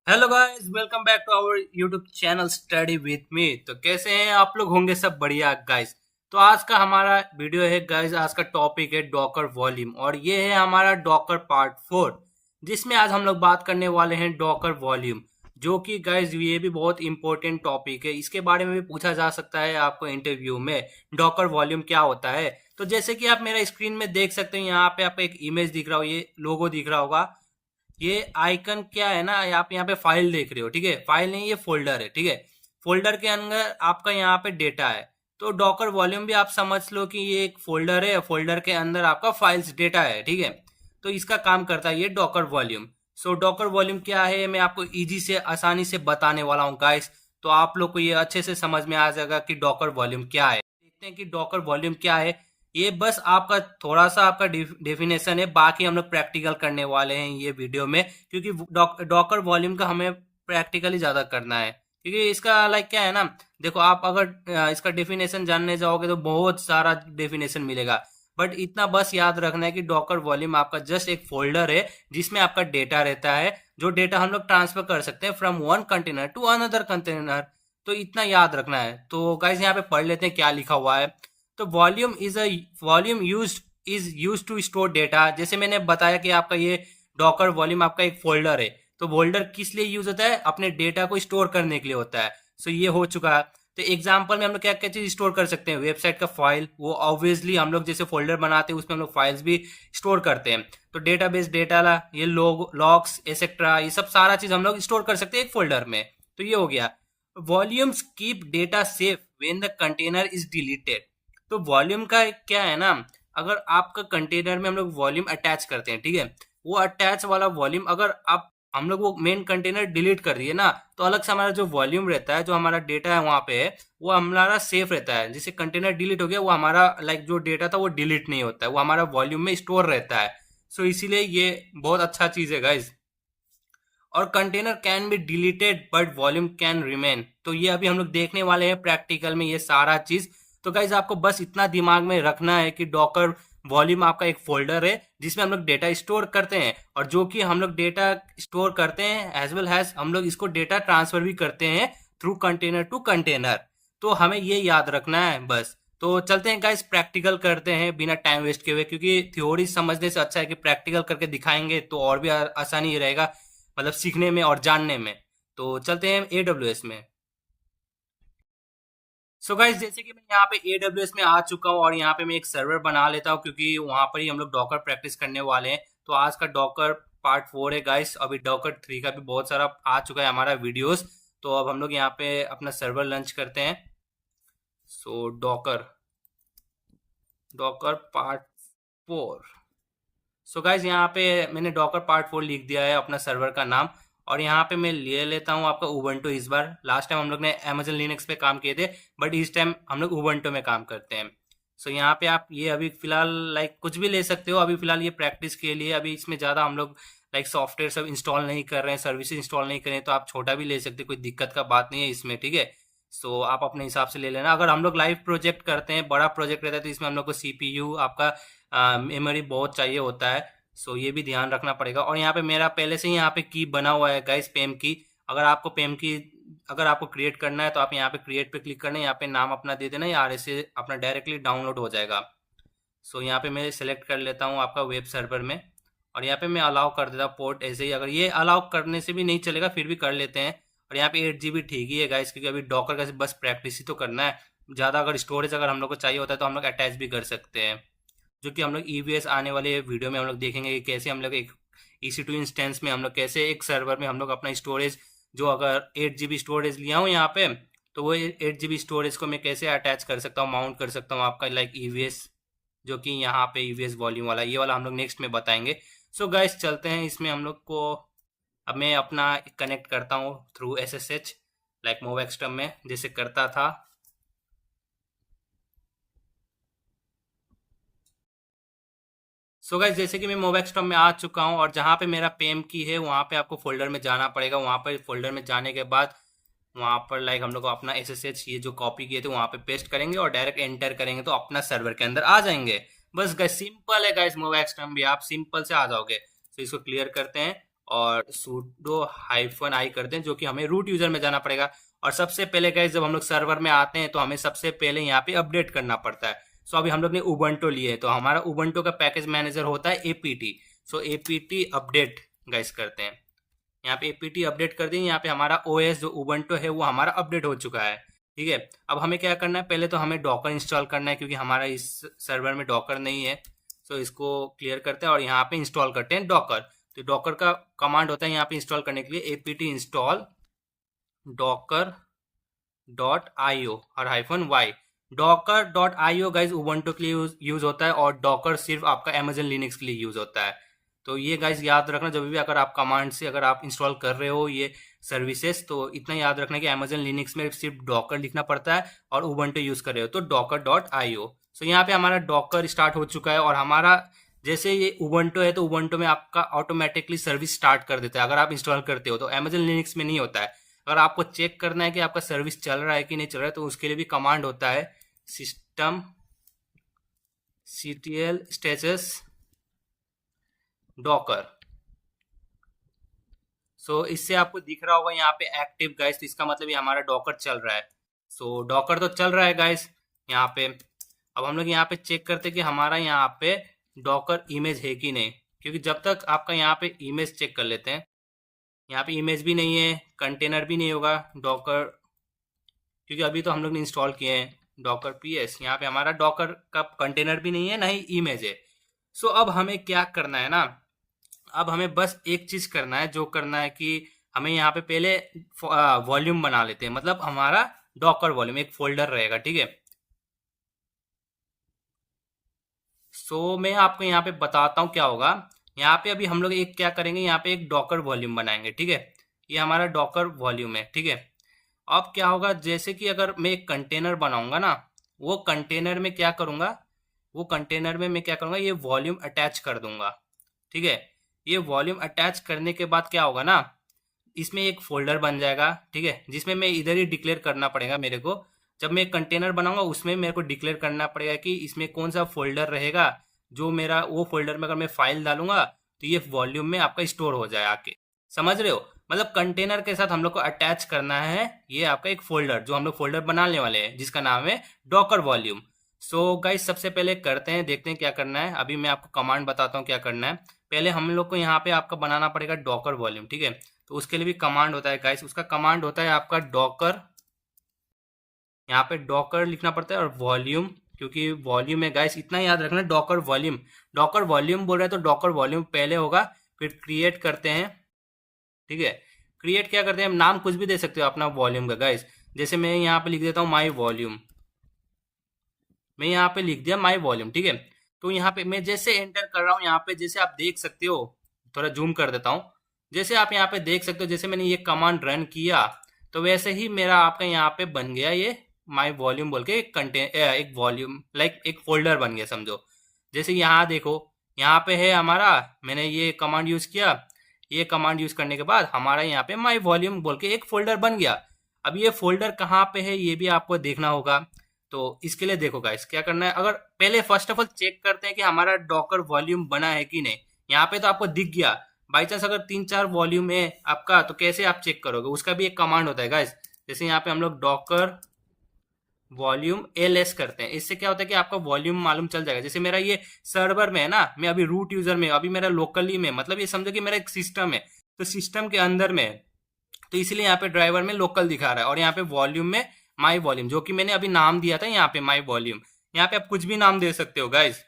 Hello guys, welcome back to our YouTube channel study with me. तो कैसे हैं आप लोग? होंगे सब बढ़िया गाइस। तो आज का हमारा वीडियो है गाइस, आज का टॉपिक है डॉकर वॉल्यूम और ये है हमारा डॉकर पार्ट 4, जिसमें आज हम लोग बात करने वाले हैं डॉकर वॉल्यूम, जो कि गाइस ये भी बहुत इंपॉर्टेंट टॉपिक है। इसके बारे में भी पूछा जा सकता है आपको इंटरव्यू में, डॉकर वॉल्यूम क्या होता है। तो जैसे कि आप मेरा स्क्रीन में देख सकते हैं, यहाँ पे आपको एक इमेज दिख रहा हो, ये लोगो दिख रहा होगा। ये आइकन क्या है ना, आप यहाँ पे फाइल देख रहे हो, ठीक है। फाइल नहीं, ये फोल्डर है, ठीक है। फोल्डर के अंदर आपका यहाँ पे डेटा है। तो डॉकर वॉल्यूम भी आप समझ लो कि ये एक फोल्डर है, फोल्डर के अंदर आपका फाइल्स डेटा है, ठीक है। तो इसका काम करता है ये डॉकर वॉल्यूम। सो डॉकर वॉल्यूम क्या है, मैं आपको इजी से आसानी से बताने वाला हूँ गाइस। तो आप लोग को ये अच्छे से समझ में आ जाएगा कि डॉकर वॉल्यूम क्या है। देखते हैं कि डॉकर वॉल्यूम क्या है। ये बस आपका थोड़ा सा आपका डेफिनेशन है, बाकी हम लोग प्रैक्टिकल करने वाले हैं ये वीडियो में, क्योंकि डॉकर वॉल्यूम का हमें प्रैक्टिकली ज़्यादा करना है। क्योंकि इसका लाइक क्या है ना, देखो आप अगर इसका डेफिनेशन जानने जाओगे तो बहुत सारा डेफिनेशन मिलेगा। बट इतना बस याद रखना है कि डॉकर वॉल्यूम आपका जस्ट एक फोल्डर है जिसमें आपका डेटा रहता है, जो डेटा हम लोग ट्रांसफर कर सकते हैं from one container to another container. तो इतना याद रखना है। तो गाइज यहाँ पे पढ़ लेते हैं क्या लिखा हुआ है। तो volume use to store data. जैसे मैंने बताया कि आपका ये डॉकर वॉल्यूम आपका एक फोल्डर है। तो फोल्डर किस लिए यूज होता है? अपने डेटा को स्टोर करने के लिए होता है। सो ये हो चुका है। तो एग्जाम्पल में हम लोग क्या क्या चीज स्टोर कर सकते हैं? वेबसाइट का फाइल, वो ऑब्वियसली हम लोग जैसे फोल्डर बनाते हैं उसमें हम लोग फाइल्स भी स्टोर करते हैं। तो डेटाबेस डेटा ला ये लॉग्स एसेट्रा, ये सब सारा चीज हम लोग स्टोर कर सकते हैं एक फोल्डर में। तो ये हो गया। Volumes keep data safe when the container is deleted. तो वॉल्यूम का क्या है ना, अगर आपका कंटेनर में हम लोग वॉल्यूम अटैच करते हैं, ठीक है। वो अटैच वाला वॉल्यूम अगर आप हम लोग वो मेन कंटेनर डिलीट कर दिए ना, तो अलग से हमारा जो वॉल्यूम रहता है, जो हमारा डेटा है वहां पे है, वो हमारा सेफ रहता है। जैसे कंटेनर डिलीट हो गया, वो हमारा लाइक जो डेटा था वो डिलीट नहीं होता है, वो हमारा वॉल्यूम में स्टोर रहता है। सो इसीलिए ये बहुत अच्छा चीज है गाइज। और container can be deleted but volume can remain. तो ये अभी हम लोग देखने वाले हैं प्रैक्टिकल में ये सारा चीज। तो गाइज आपको बस इतना दिमाग में रखना है कि डॉकर वॉल्यूम आपका एक फोल्डर है जिसमें हम लोग डेटा स्टोर करते हैं, और जो कि हम लोग डेटा स्टोर करते हैं एज वेल एज हम लोग इसको डेटा ट्रांसफर भी करते हैं थ्रू कंटेनर टू कंटेनर। तो हमें ये याद रखना है बस। तो चलते हैं गाइस, प्रैक्टिकल करते हैं बिना टाइम वेस्ट किए हुए, क्योंकि थ्योरी समझने से अच्छा है कि प्रैक्टिकल करके दिखाएंगे तो और भी आसानी रहेगा, मतलब सीखने में और जानने में। तो चलते हैं एडब्ल्यूएस में। सो गाइस, जैसे कि मैं यहाँ पे एडब्ल्यूएस में आ चुका हूँ और यहाँ पे मैं एक सर्वर बना लेता हूँ, क्योंकि वहां पर ही हम लोग डॉकर प्रैक्टिस करने वाले हैं। तो आज का डॉकर पार्ट 4 है गाइस। अभी डॉकर 3 का भी बहुत सारा आ चुका है हमारा वीडियोस। तो अब हम लोग यहाँ पे अपना सर्वर लॉन्च करते हैं। So docker docker part 4। So guys यहाँ पे मैंने डॉकर पार्ट 4 लिख दिया है अपना सर्वर का नाम। और यहाँ पे मैं ले लेता हूँ आपका उबंटू। इस बार लास्ट टाइम हम लोग ने अमेजन लिनक्स पे काम किए थे, बट इस टाइम हम लोग उबंटू में काम करते हैं। सो यहाँ पे आप ये अभी फिलहाल लाइक कुछ भी ले सकते हो। अभी फिलहाल ये प्रैक्टिस के लिए, अभी इसमें ज़्यादा हम लोग लाइक सॉफ्टवेयर सब इंस्टॉल नहीं कर रहे हैं, सर्विस इंस्टॉल नहीं कर रहे हैं। तो आप छोटा भी ले सकते हो, कोई दिक्कत का बात नहीं है इसमें, ठीक है। सो आप अपने हिसाब से ले लेना। अगर हम लोग लाइव प्रोजेक्ट करते हैं, बड़ा प्रोजेक्ट रहता है, तो इसमें हम लोग को सीपीयू आपका मेमोरी बहुत चाहिए होता है। सो ये भी ध्यान रखना पड़ेगा। और यहाँ पे मेरा पहले से ही यहाँ पे की बना हुआ है गाइस, पेम की। अगर आपको क्रिएट करना है तो आप यहाँ पे क्रिएट पे क्लिक करना है, यहाँ पे नाम अपना दे देना, या आरएसए अपना डायरेक्टली डाउनलोड हो जाएगा। सो यहाँ पे मैं सिलेक्ट कर लेता हूँ आपका वेब सर्वर में, और यहाँ पे मैं अलाउ कर देता हूँ पोर्ट ऐसे ही। अगर ये अलाउ करने से भी नहीं चलेगा फिर भी कर लेते हैं। और यहाँ पे 8 GB ठीक ही है गाइस, क्योंकि अभी डॉकर का बस प्रैक्टिस ही तो करना है। ज़्यादा अगर स्टोरेज अगर हम लोग को चाहिए होता है तो हम लोग अटैच भी कर सकते हैं, जो कि हम लोग ईवीएस आने वाले वीडियो में हम लोग देखेंगे कि कैसे हम लोग एक EC2 इंस्टेंस में हम लोग कैसे एक सर्वर में हम लोग अपना स्टोरेज, जो अगर 8 GB स्टोरेज लिया हूँ यहाँ पे, तो वो 8 GB स्टोरेज को मैं कैसे अटैच कर सकता हूँ, माउंट कर सकता हूँ आपका लाइक ईवीएस, जो कि यहाँ पे ईवीएस वॉल्यूम वाला, ये वाला हम लोग नेक्स्ट में बताएंगे। सो गाइस चलते हैं इसमें हम लोग को। अब मैं अपना कनेक्ट करता हूँ थ्रू SSH, लाइक मोवेक्सटर्म में जैसे करता था। सो गाइस, जैसे कि मैं मोवेक्सटॉम में आ चुका हूँ, और जहाँ पे मेरा पेम की है वहाँ पे आपको फोल्डर में जाना पड़ेगा। वहाँ पर फोल्डर में जाने के बाद वहाँ पर लाइक हम लोग को अपना SSH ये जो कॉपी किए थे वहाँ पे पेस्ट करेंगे और डायरेक्ट एंटर करेंगे तो अपना सर्वर के अंदर आ जाएंगे। बस गाइस सिंपल है गाइस, मोवेक्सटॉम भी आप सिंपल से आ जाओगे। तो इसको क्लियर करते हैं और sudo -i करते हैं, जो कि हमें रूट यूजर में जाना पड़ेगा। और सबसे पहले गाइस जब हम लोग सर्वर में आते हैं तो हमें सबसे पहले यहाँ पे अपडेट करना पड़ता है। सो अभी हम लोग ने उबंटू लिए है, तो हमारा उबंटू का पैकेज मैनेजर होता है एपीटी। सो एपीटी अपडेट गाइस करते हैं, यहाँ पे एपीटी अपडेट कर दें। यहाँ पे हमारा ओएस जो उबंटू है वो हमारा अपडेट हो चुका है। ठीक है, अब हमें क्या करना है, पहले तो हमें डॉकर इंस्टॉल करना है, क्योंकि हमारा इस सर्वर में डॉकर नहीं है। सो इसको क्लियर करते हैं और यहाँ पे इंस्टॉल करते हैं डॉकर। तो डॉकर का कमांड होता है यहाँ पे इंस्टॉल करने के लिए एपीटी इंस्टॉल डॉकर .io और -y। Docker .io guys Ubuntu के लिए यूज होता है और डॉकर सिर्फ आपका अमेजन लिनक्स के लिए यूज होता है। तो ये गाइज याद रखना, जब भी अगर आप कमांड से अगर आप इंस्टॉल कर रहे हो ये सर्विसेज, तो इतना याद रखना कि अमेजन लिनक्स में सिर्फ डॉकर लिखना पड़ता है और उबंटू यूज कर रहे हो तो docker.io। सो यहाँ पे हमारा डॉकर स्टार्ट हो चुका है और हमारा जैसे ये उबंटू है तो उबंटू में आपका ऑटोमेटिकली सर्विस स्टार्ट कर देता है अगर आप इंस्टॉल करते हो। तो अमेजन लिनक्स में नहीं होता है। अगर आपको चेक करना है कि आपका सर्विस चल रहा है कि नहीं चल रहा है, तो उसके लिए भी कमांड होता है सिस्टम ctl status डॉकर। सो इससे आपको दिख रहा होगा यहाँ पे एक्टिव गाइस, तो इसका मतलब ये हमारा डॉकर चल रहा है। सो डॉकर तो चल रहा है गाइस यहाँ पे। अब हम लोग यहाँ पे चेक करते कि हमारा यहाँ पे डॉकर इमेज है कि नहीं, क्योंकि जब तक आपका यहाँ पे इमेज चेक कर लेते हैं, यहाँ पे इमेज भी नहीं है, कंटेनर भी नहीं होगा डॉकर, क्योंकि अभी तो हम लोग ने इंस्टॉल किए हैं डॉकर पीएस। यहाँ पे हमारा डॉकर का कंटेनर भी नहीं है, ना ही इमेज है। सो अब हमें क्या करना है ना, अब हमें बस एक चीज करना है, जो करना है कि हमें यहाँ पे पहले वॉल्यूम बना लेते हैं, मतलब हमारा डॉकर वॉल्यूम एक फोल्डर रहेगा। ठीक है, सो मैं आपको यहाँ पे बताता हूँ क्या होगा। यहाँ पे अभी हम लोग एक क्या करेंगे, यहाँ पे एक डॉकर वॉल्यूम बनाएंगे। ठीक है, ये हमारा डॉकर वॉल्यूम है। ठीक है, अब क्या होगा, जैसे कि अगर मैं एक कंटेनर बनाऊंगा ना, वो कंटेनर में क्या करूंगा, वो कंटेनर में मैं क्या करूंगा, ये वॉल्यूम अटैच कर दूंगा। ठीक है, ये वॉल्यूम अटैच करने के बाद क्या होगा ना, इसमें एक फोल्डर बन जाएगा। ठीक है, जिसमें मैं इधर ही डिक्लेयर करना पड़ेगा मेरे को। जब मैं एक कंटेनर बनाऊंगा उसमें मेरे को डिक्लेयर करना पड़ेगा कि इसमें कौन सा फोल्डर रहेगा, जो मेरा वो फोल्डर में अगर मैं फाइल डालूंगा तो ये वॉल्यूम में आपका स्टोर हो जाए आके। समझ रहे हो, मतलब कंटेनर के साथ हम लोग को अटैच करना है ये आपका एक फोल्डर, जो हम लोग फोल्डर बनाने वाले हैं, जिसका नाम है डॉकर वॉल्यूम। सो गाइस सबसे पहले करते हैं, देखते हैं क्या करना है। अभी मैं आपको कमांड बताता हूँ क्या करना है। पहले हम लोग को यहाँ पे आपका बनाना पड़ेगा डॉकर वॉल्यूम। ठीक है, तो उसके लिए भी कमांड होता है गाइस, उसका कमांड होता है आपका डॉकर, यहाँ पे डॉकर लिखना पड़ता है और वॉल्यूम, क्योंकि वॉल्यूम है गाइस, इतना याद रखना डॉकर वॉल्यूम। डॉकर वॉल्यूम बोल रहे हैं तो डॉकर वॉल्यूम पहले होगा, फिर क्रिएट करते हैं। ठीक है, क्रिएट क्या करते हैं, नाम कुछ भी दे सकते हो अपना वॉल्यूम का गाइस। जैसे मैं यहाँ पे लिख देता हूँ माई वॉल्यूम, मैं यहाँ पे लिख दिया माई वॉल्यूम। ठीक है, तो यहाँ पे मैं जैसे एंटर कर रहा हूँ, यहाँ पे जैसे आप देख सकते हो, थोड़ा जूम कर देता हूँ, जैसे आप यहाँ पे देख सकते हो, जैसे मैंने ये कमांड रन किया तो वैसे ही मेरा आपका यहाँ पे बन गया ये माई वॉल्यूम बोल के एक वॉल्यूम लाइक एक फोल्डर बन गया समझो। जैसे यहाँ देखो, यहाँ पे है हमारा, मैंने ये कमांड यूज किया, ये कमांड यूज करने के बाद हमारा यहाँ पे माई वॉल्यूम बोल के एक फोल्डर बन गया। अब ये फोल्डर कहाँ पे है ये भी आपको देखना होगा। तो इसके लिए देखो गाइस क्या करना है, अगर पहले फर्स्ट ऑफ ऑल चेक करते हैं कि हमारा डॉकर वॉल्यूम बना है कि नहीं। यहाँ पे तो आपको दिख गया, बाई चांस अगर 3-4 वॉल्यूम है आपका तो कैसे आप चेक करोगे, उसका भी एक कमांड होता है गाइस। जैसे यहाँ पे हम लोग डॉकर वॉल्यूम ls करते हैं, इससे क्या होता है कि आपका वॉल्यूम मालूम चल जाएगा। जैसे मेरा ये सर्वर में है ना, मैं अभी रूट यूजर में, अभी मेरा लोकली में, मतलब ये समझो कि मेरा एक सिस्टम है, तो सिस्टम के अंदर में है, तो इसलिए यहाँ पे ड्राइवर में लोकल दिखा रहा है और यहाँ पे वॉल्यूम में माई वॉल्यूम, जो कि मैंने अभी नाम दिया था यहाँ पे माई वॉल्यूम। यहाँ पे आप कुछ भी नाम दे सकते हो गाइज।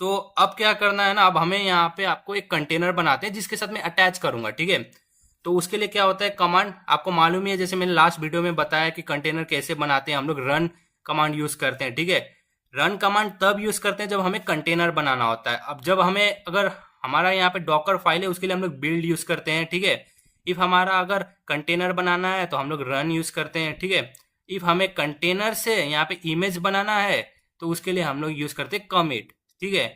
तो अब क्या करना है ना, अब हमें यहाँ पे आपको एक कंटेनर बनाते हैं जिसके साथ मैं अटैच करूंगा। ठीक है, तो उसके लिए क्या होता है, कमांड आपको मालूम ही है, जैसे मैंने लास्ट वीडियो में बताया कि कंटेनर कैसे बनाते हैं, हम लोग रन कमांड यूज करते हैं। ठीक है, रन कमांड तब यूज करते हैं जब हमें कंटेनर बनाना होता है। अब जब हमें अगर हमारा यहाँ पे डॉकर फाइल है उसके लिए हम लोग बिल्ड यूज करते हैं। ठीक है, इफ हमारा अगर कंटेनर बनाना है तो हम लोग रन यूज करते हैं। ठीक है, इफ हमें कंटेनर से यहाँ पे इमेज बनाना है तो उसके लिए हम लोग यूज करते हैं कमिट। ठीक है,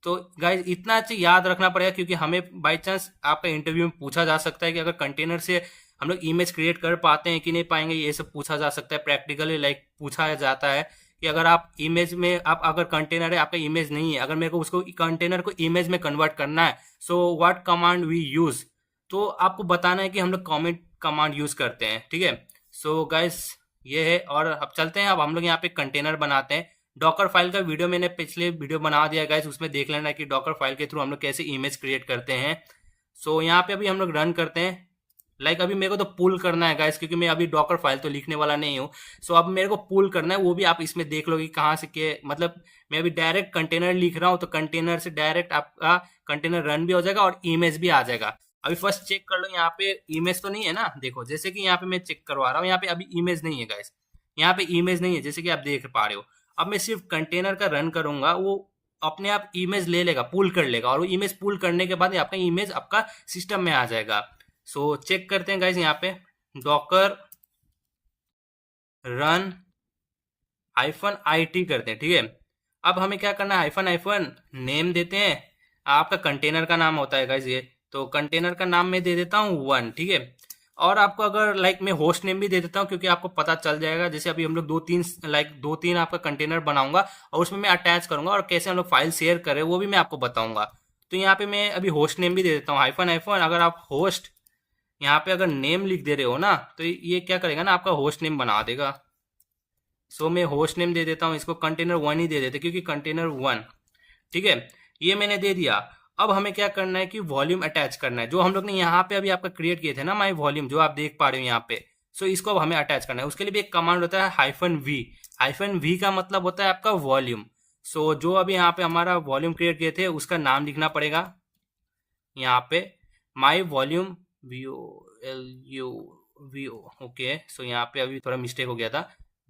तो गाइज इतना चीज याद रखना पड़ेगा, क्योंकि हमें बाई चांस आपका इंटरव्यू में पूछा जा सकता है कि अगर कंटेनर से हम लोग इमेज क्रिएट कर पाते हैं कि नहीं पाएंगे, ये सब पूछा जा सकता है प्रैक्टिकली, लाइक पूछा जाता है कि अगर आप इमेज में आप अगर कंटेनर है आपका इमेज नहीं है, अगर मेरे को उसको कंटेनर को इमेज में कन्वर्ट करना है, so what command we use, तो आपको बताना है कि हम लोग कमेंट कमांड यूज करते हैं, ठीक है। सो गाइस ये है, और अब चलते हैं, अब हम लोग यहाँ पे कंटेनर बनाते हैं। डॉकर फाइल का वीडियो मैंने पिछले वीडियो बना दिया गाइस, उसमें देख लेना कि डॉकर फाइल के थ्रू हम लोग कैसे इमेज क्रिएट करते हैं। सो यहाँ पे अभी हम लोग रन करते हैं। अभी मेरे को तो पुल करना है गाइस, क्योंकि मैं अभी डॉकर फाइल तो लिखने वाला नहीं हूँ। सो अब मेरे को पुल करना है, वो भी आप इसमें देख लो कि कहाँ से के मतलब मैं अभी डायरेक्ट कंटेनर लिख रहा हूँ, तो कंटेनर से डायरेक्ट आपका कंटेनर रन भी हो जाएगा और इमेज भी आ जाएगा। अभी फर्स्ट चेक कर लो, यहाँ पे इमेज तो नहीं है ना, देखो जैसे कि यहाँ पे मैं चेक करवा रहा हूँ, यहाँ पे अभी इमेज नहीं है गाइस, यहाँ पे इमेज नहीं है जैसे कि आप देख पा रहे हो। अब मैं सिर्फ कंटेनर का रन करूंगा, वो अपने आप इमेज ले लेगा, पुल कर लेगा, और वो इमेज पुल करने के बाद आपका इमेज आपका सिस्टम में आ जाएगा। सो चेक करते हैं गाइस, यहाँ पे डॉकर रन -it करते हैं, ठीक है। अब हमें क्या करना है, हाइफन हाइफन नेम देते हैं, आपका कंटेनर का नाम होता है गाइस ये, तो कंटेनर का नाम मैं दे देता हूँ 1, ठीक है। और आपको अगर मैं होस्ट नेम भी दे देता हूँ, क्योंकि आपको पता चल जाएगा, जैसे अभी हम लोग दो तीन आपका कंटेनर बनाऊंगा और उसमें मैं अटैच करूंगा, और कैसे हम लोग फाइल शेयर करें वो भी मैं आपको बताऊंगा। तो यहाँ पे मैं अभी होस्ट नेम भी दे देता हूँ, हाइफन हाइफन अगर आप होस्ट यहाँ पे अगर नेम लिख दे रहे हो ना, तो ये क्या करेगा ना, आपका होस्ट नेम बना देगा। सो मैं होस्ट नेम दे देता हूँ, इसको कंटेनर 1 ही दे देते, क्योंकि कंटेनर 1, ठीक है। ये मैंने दे दिया। अब हमें क्या करना है कि वॉल्यूम अटैच करना है, जो हम लोग ने यहाँ पे अभी आपका क्रिएट किए थे ना माई वॉल्यूम, जो आप देख पा रहे हो यहाँ पे। सो इसको अब हमें अटैच करना है, उसके लिए भी एक कमांड होता है -v। -v का मतलब होता है आपका वॉल्यूम। सो जो अभी यहाँ पे हमारा वॉल्यूम क्रिएट किए थे उसका नाम लिखना पड़ेगा यहाँ पे, माई वॉल्यूम VOLUME। ओके, सो यहाँ पे अभी थोड़ा मिस्टेक हो गया था,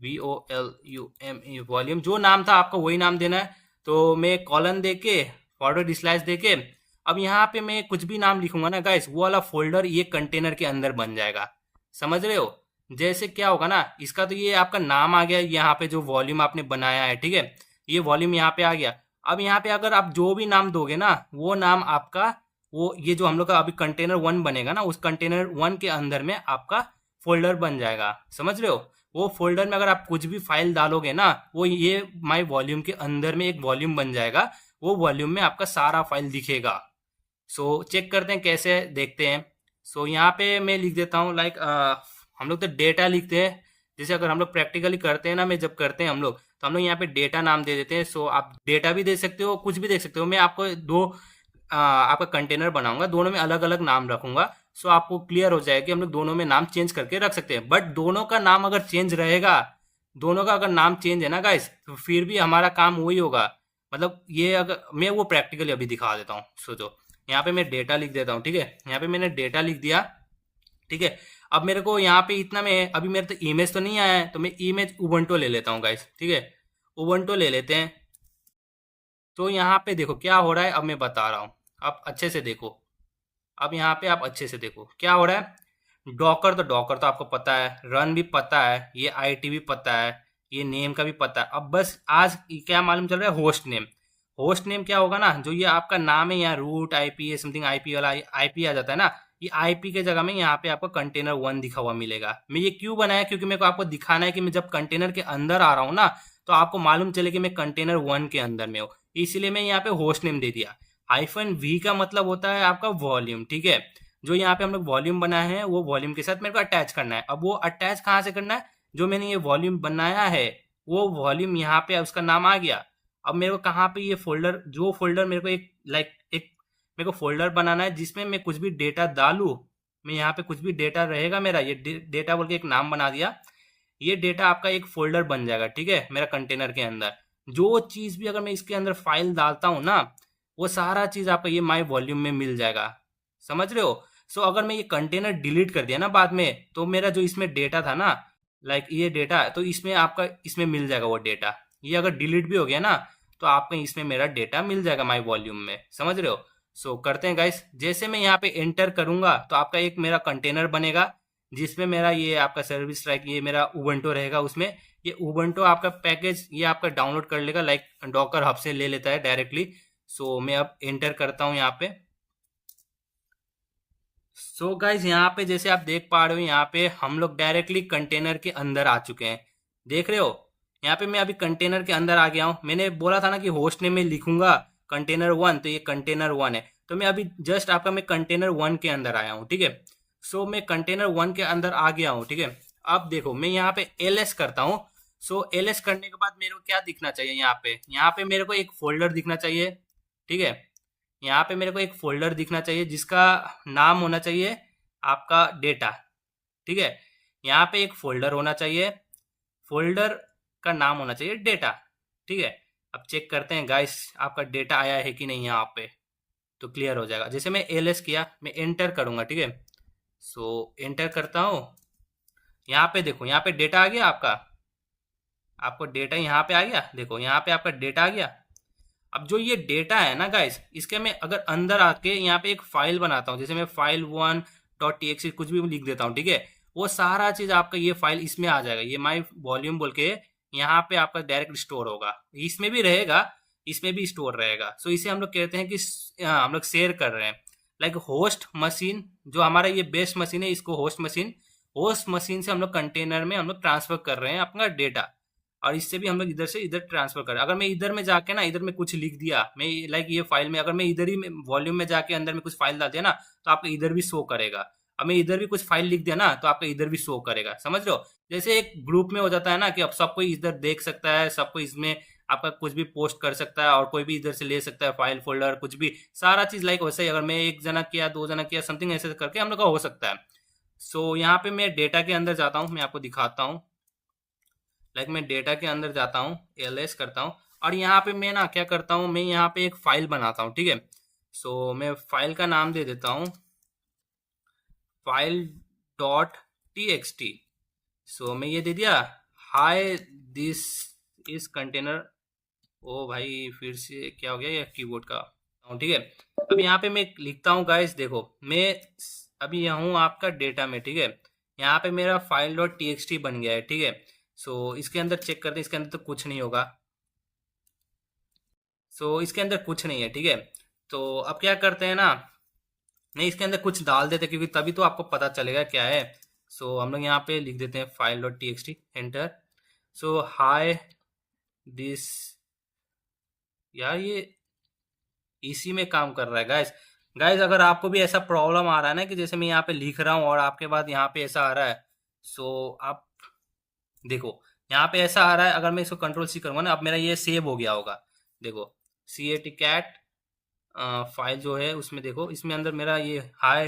VOLUME वॉल्यूम, जो नाम था आपको वही नाम देना है। तो मैं कॉलन देके फॉरवर्ड स्लैश देके अब यहाँ पे मैं कुछ भी नाम लिखूंगा ना गाइस, वो वाला फोल्डर ये कंटेनर के अंदर बन जाएगा, समझ रहे हो। जैसे क्या होगा ना, इसका तो ये आपका नाम आ गया यहाँ पे, जो वॉल्यूम आपने बनाया है, ठीक है, ये वॉल्यूम यहाँ पे आ गया। अब यहाँ पे अगर आप जो भी नाम दोगे ना, वो नाम आपका, वो ये जो हम लोग का अभी कंटेनर 1 बनेगा ना, उस कंटेनर 1 के अंदर में आपका फोल्डर बन जाएगा, समझ रहे हो। वो फोल्डर में अगर आप कुछ भी फाइल डालोगे ना, वो ये माई वॉल्यूम के अंदर में एक वॉल्यूम बन जाएगा, वो वॉल्यूम में आपका सारा फाइल दिखेगा। सो चेक करते हैं कैसे, देखते हैं। सो यहाँ पे मैं लिख देता हूँ हम लोग तो डेटा लिखते हैं, जैसे अगर हम लोग प्रैक्टिकली करते हैं ना, मैं जब करते हैं हम लोग, तो हम लोग यहाँ पे डेटा नाम दे देते हैं। सो आप डेटा भी दे सकते हो, कुछ भी दे सकते हो। मैं आपको आपका कंटेनर बनाऊंगा, दोनों में अलग अलग नाम रखूंगा। सो आपको क्लियर हो जाएगा कि हम लोग दोनों में नाम चेंज करके रख सकते हैं, बट दोनों का नाम अगर चेंज रहेगा, दोनों का अगर नाम चेंज है ना गाइस, तो फिर भी हमारा काम वही होगा। मतलब ये अगर मैं वो प्रैक्टिकली अभी दिखा देता हूँ, सोचो। यहाँ पे मैं डेटा लिख देता हूँ, ठीक है, यहाँ पे मैंने डेटा लिख दिया, ठीक है। अब मेरे को यहाँ पे इतना में अभी मेरे तो इमेज तो नहीं आया है, तो मैं इमेज उबंटो ले लेता हूँ गाइस, ठीक है, उबंटो ले लेते हैं। तो यहाँ पे देखो क्या हो रहा है, अब मैं बता रहा हूँ, आप अच्छे से देखो। अब यहाँ पे आप अच्छे से देखो क्या हो रहा है। डॉकर तो आपको पता है, रन भी पता है, ये IT भी पता है, ये नेम का भी पता है। अब बस आज क्या मालूम चल रहा है, होस्ट नेम। होस्ट नेम क्या होगा ना, जो ये आपका नाम है, यहाँ रूट IP है, समथिंग IP वाला IP आ जाता है ना, ये IP के जगह में यहाँ पे आपको कंटेनर 1 दिखा हुआ मिलेगा। मैं ये क्यों बनाया, क्योंकि मेरे को आपको दिखाना है कि मैं जब कंटेनर के अंदर आ रहा हूँ ना, तो आपको मालूम चले कि मैं कंटेनर 1 के अंदर में हूँ, इसलिए मैं यहाँ पे होस्ट नेम दे दिया। -v का मतलब होता है आपका वॉल्यूम, ठीक है। जो यहाँ पे हम लोग वॉल्यूम बनाए हैं, वो वॉल्यूम के साथ मेरे को अटैच करना है। अब वो अटैच कहाँ से करना है, जो मैंने ये वॉल्यूम बनाया है, वो वॉल्यूम यहाँ पे उसका नाम आ गया। अब मेरे को कहाँ पे ये फोल्डर, जो फोल्डर मेरे को एक मेरे को फोल्डर बनाना है जिसमें मैं कुछ भी डेटा डालूँ। मैं यहाँ पे कुछ भी डेटा रहेगा मेरा, ये डेटा बोल के एक नाम बना दिया। ये डेटा आपका एक फोल्डर बन जाएगा, ठीक है, मेरा कंटेनर के अंदर। जो चीज भी अगर मैं इसके अंदर फाइल डालता हूँ ना, वो सारा चीज आपका ये माई वॉल्यूम में मिल जाएगा, समझ रहे हो। सो अगर मैं ये कंटेनर डिलीट कर दिया ना बाद में, तो मेरा जो इसमें डेटा था ना, ये डेटा, तो इसमें आपका इसमें मिल जाएगा वो डेटा। ये अगर डिलीट भी हो गया ना, तो आपका इसमें मेरा डेटा मिल जाएगा माई वॉल्यूम में, समझ रहे हो। सो करते हैं गाइस, जैसे मैं यहाँ पे एंटर करूंगा, तो आपका एक मेरा कंटेनर बनेगा, जिसमें मेरा ये आपका सर्विस ये मेरा उबंटो रहेगा। उसमें ये उबंटो आपका पैकेज ये आपका डाउनलोड कर लेगा, डॉकर हब से ले लेता है डायरेक्टली। सो मैं अब एंटर करता हूँ यहाँ पे। सो गाइज यहाँ पे जैसे आप देख पा रहे हो, यहाँ पे हम लोग डायरेक्टली कंटेनर के अंदर आ चुके हैं, देख रहे हो। यहाँ पे मैं अभी कंटेनर के अंदर आ गया हूँ। मैंने बोला था ना कि होस्ट नेम में लिखूंगा कंटेनर वन, तो ये कंटेनर वन है। तो मैं अभी जस्ट आपका मैं कंटेनर वन के अंदर आया हूँ, ठीक है। सो मैं कंटेनर वन के अंदर आ गया हूँ, ठीक है। अब देखो मैं यहाँ पे एल करता हूँ। सो एल करने के बाद मेरे को क्या दिखना चाहिए, यहाँ पे मेरे को एक फोल्डर दिखना चाहिए, ठीक है। यहाँ पे मेरे को एक फोल्डर दिखना चाहिए जिसका नाम होना चाहिए आपका डेटा, ठीक है। यहाँ पे एक फोल्डर होना चाहिए, फोल्डर का नाम होना चाहिए डेटा, ठीक है। अब चेक करते हैं गाइस आपका डेटा आया है कि नहीं, यहाँ पे तो क्लियर हो जाएगा। जैसे मैं एल किया, मैं एंटर करूंगा, ठीक है। सो एंटर करता हूँ। यहाँ पे देखो, यहाँ पे डेटा आ गया आपका, आपको डेटा यहाँ पे आ गया, देखो यहाँ पे आपका डेटा आ गया। अब जो ये डेटा है ना गाइस, इसके मैं अगर अंदर आके यहाँ पे एक फाइल बनाता हूँ, जैसे मैं file one dot T x कुछ भी लिख देता हूँ, ठीक है। वो सारा चीज आपका ये फाइल इसमें आ जाएगा, ये माई वॉल्यूम बोल के यहाँ पे आपका डायरेक्ट स्टोर होगा। इसमें भी रहेगा, इसमें भी स्टोर रहेगा। सो इसे हम लोग कहते हैं कि हम लोग शेयर कर रहे हैं। लाइक होस्ट मशीन, जो हमारा ये बेस्ट मशीन है, इसको होस्ट मशीन से हम लोग कंटेनर में हम लोग ट्रांसफर कर रहे हैं अपना डेटा। और इससे भी हम लोग इधर से इधर ट्रांसफर करें। अगर मैं इधर में जाके ना, इधर में कुछ लिख दिया मैं, लाइक ये फाइल में, अगर मैं इधर ही वॉल्यूम में जाके अंदर में कुछ फाइल डाल दिया ना, तो आपका इधर भी शो करेगा। अब मैं इधर भी कुछ फाइल लिख दिया ना, तो आपका इधर भी शो करेगा। समझ रहे हो? जैसे एक ग्रुप में हो जाता है ना कि अब सब कोई इधर देख सकता है, सब कोई इसमें आपका कुछ भी पोस्ट कर सकता है, और कोई भी इधर से ले सकता है फाइल फोल्डर कुछ भी, सारा चीज लाइक वैसे ही। अगर मैं एक जना किया, दो जना किया, समथिंग ऐसे करके हम लोग का हो सकता है। सो यहाँ पे मैं डेटा के अंदर जाता हूँ, मैं आपको दिखाता हूँ। लाइक मैं डेटा के अंदर जाता हूँ, एल करता हूँ, और यहाँ पे मैं ना क्या करता हूँ, मैं यहाँ पे एक फाइल बनाता हूँ, ठीक है। सो मैं फाइल का नाम दे देता हूँ file dot T X T. So मैं ये दे दिया, हाय दिस इज कंटेनर। ओ भाई फिर से क्या हो गया ये कीबोर्ड का, ठीक है। अब यहाँ पे मैं लिखता हूँ गाइस, देखो मैं अभी यहाँ हूँ आपका डेटा में, ठीक है। यहाँ पे मेरा file dot T X T बन गया है, ठीक है। सो इसके अंदर चेक करते हैं, इसके अंदर तो कुछ नहीं होगा। सो इसके अंदर कुछ नहीं है, ठीक है। तो अब क्या करते हैं ना, नहीं इसके अंदर कुछ डाल देते हैं, क्योंकि तभी तो आपको पता चलेगा क्या है। सो हम लोग यहाँ पे लिख देते हैं file dot T X T, enter. So hi this, यार ये इसी में काम कर रहा है गाइस। गाइस अगर आपको भी ऐसा प्रॉब्लम आ रहा है ना, कि जैसे मैं यहाँ पे लिख रहा हूँ और आपके बाद यहाँ पे ऐसा आ रहा है, सो आप देखो यहाँ पे ऐसा आ रहा है। अगर मैं इसको कंट्रोल सी करूंगा ना, अब मेरा ये सेव हो गया होगा, देखो सी ए टी कैट फाइल जो है उसमें, देखो इसमें अंदर मेरा ये हाय